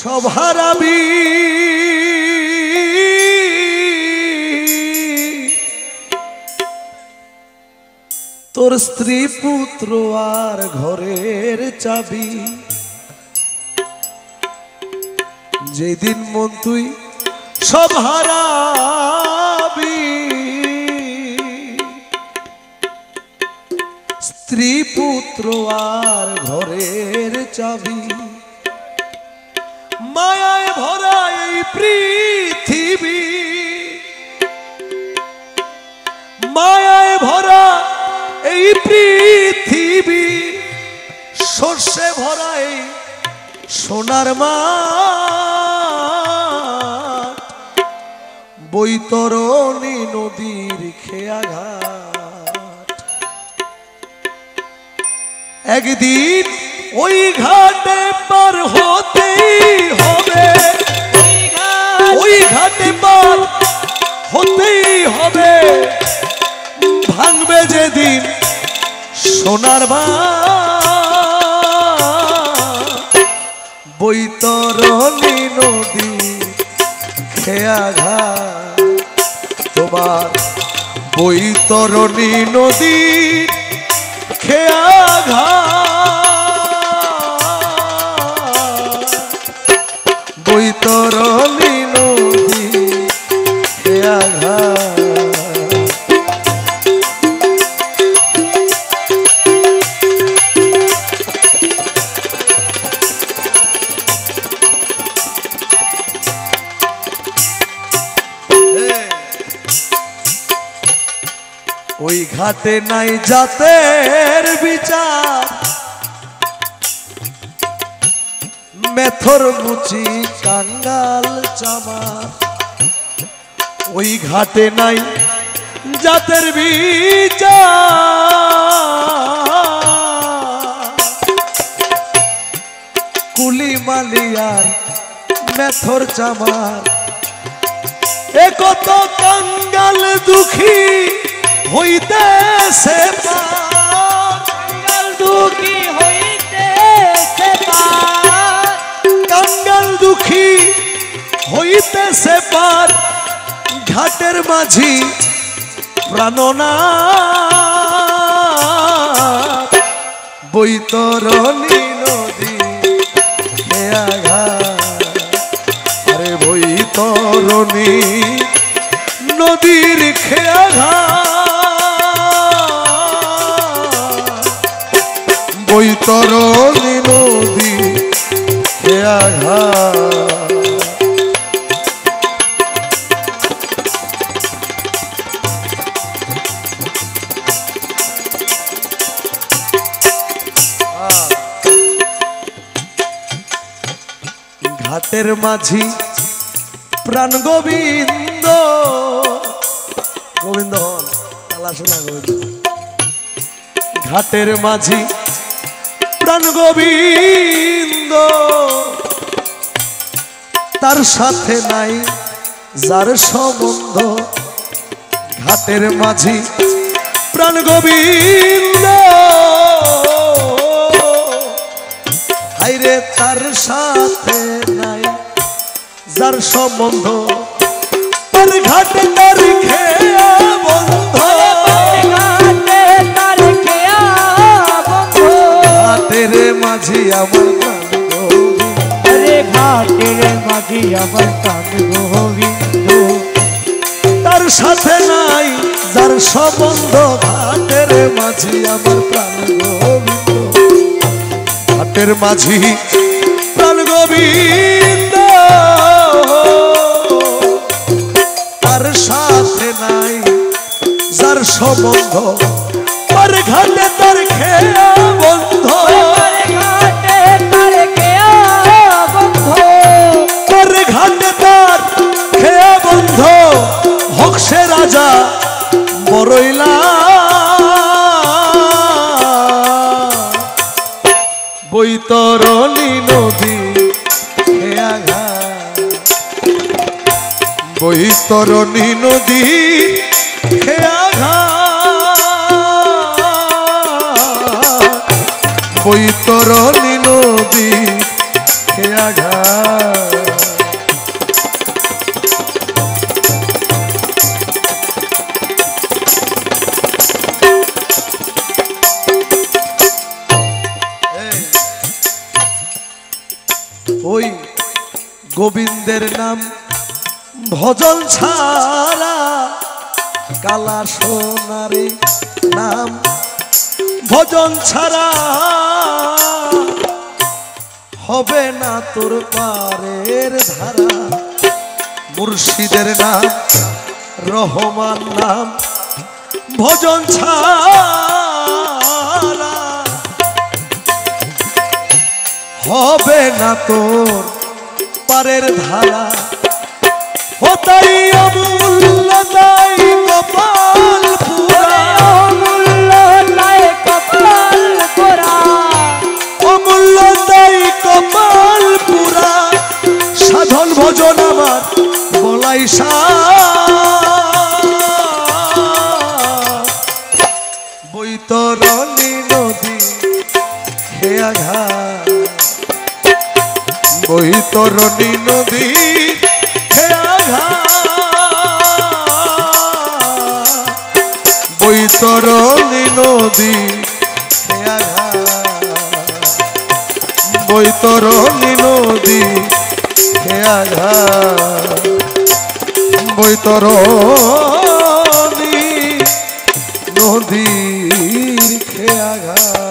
সব হারাবি তোর স্ত্রী পুত্র আর ঘরের চাবি যেদিন মন তুই সব হারাবি স্ত্রী পুত্র আর ঘরের চাবি মায়ায় ভরা এই পৃথিবী মায়ায় ভরা এই পৃথিবী সর্ষে ভরা এই সোনার মাঠ বৈতরণী নদীর খেয়াঘাট একদিন ওই ঘাটে পার হতেই হবে ওই ঘাটে পার হতেই হবে ভাঙবে যেদিন সোনার বাঁধ বৈতরণী নদী খেয়াঘাট তোমার বৈতরণী নদী খেয়াঘাট বৈতরণী নদী খেয়াঘাট ওই ঘাটে নাই জাতের বিচার মেথর মুচি কাঙ্গাল চামার ওই ঘাটে নাই জাতের বিচার কুলি মালিয়ার মেথর চামার এ কত কাঙ্গাল দুঃখী হইতেছে পার কাঙ্গাল দুঃখী হইতেছে পার কাঙ্গাল দুঃখী হইতেছে পার ঘাটের মাঝি প্রাণনাথ বৈতরণী নদী খেয়াঘাট আরে বৈতরণী নদীর খেয়াঘাট বৈতরণী নদী খেয়াঘাট ঘাটের মাঝি প্রাণ গোবিন্দ গোবিন্দ হন তালা শোনা গোবিন্দ ঘাটের মাঝি প্রাণ গোবিন্দ তার সাথে নাই যার সম্বন্ধ ঘাটের মাঝি প্রাণ গোবিন্দ হাইরে তার সাথে নাই যার সম্বন্ধ তার ঘাটে তার খেয়া বন্ধ ঘাটের মাঝি আমার ঘাটের মাঝি আমার প্রাণ গোবিন্দ তার সাথে নাই যার সম্বন্ধ ঘাটের মাঝি আমার প্রাণ গোবিন্দ ঘাটের মাঝি প্রাণ গোবিন্দ তার সাথে নাই যার সম্বন্ধ তার ঘাটে তার খেয়া বন্ধ তার ঘাটে তার খেয়া বন্ধ হোক সে রাজা বড়ইলা বৈতরণী নদী খেয়াঘাট বৈতরণী নদী খেয়াঘাট বৈতরণী নদী খেয়াঘাট ওই গোবিন্দের নাম ভজন ছাড়া কালা সোনারে নাম ভজন ছাড়া হবে না তোর পারের ধারা মুর্শিদের নাম রহমান নাম ভজন ছাড়া হবে না তোর পারের ধারা ও তাই অমূল্য তাই কপাল পুরা অমূল্য তাই কপাল পোড়া অমূল্য তাই কপাল পুরা সাধন ভজন আমার বলাই বৈতরণী নদী খেয়া ঘাট বৈতরণী নদী খেয়া ঘাট বৈতরণী নদী খেয়া ঘাট বৈতরণী নদী খেয়া ঘাট বৈতরণী নদীর খেয়া ঘাট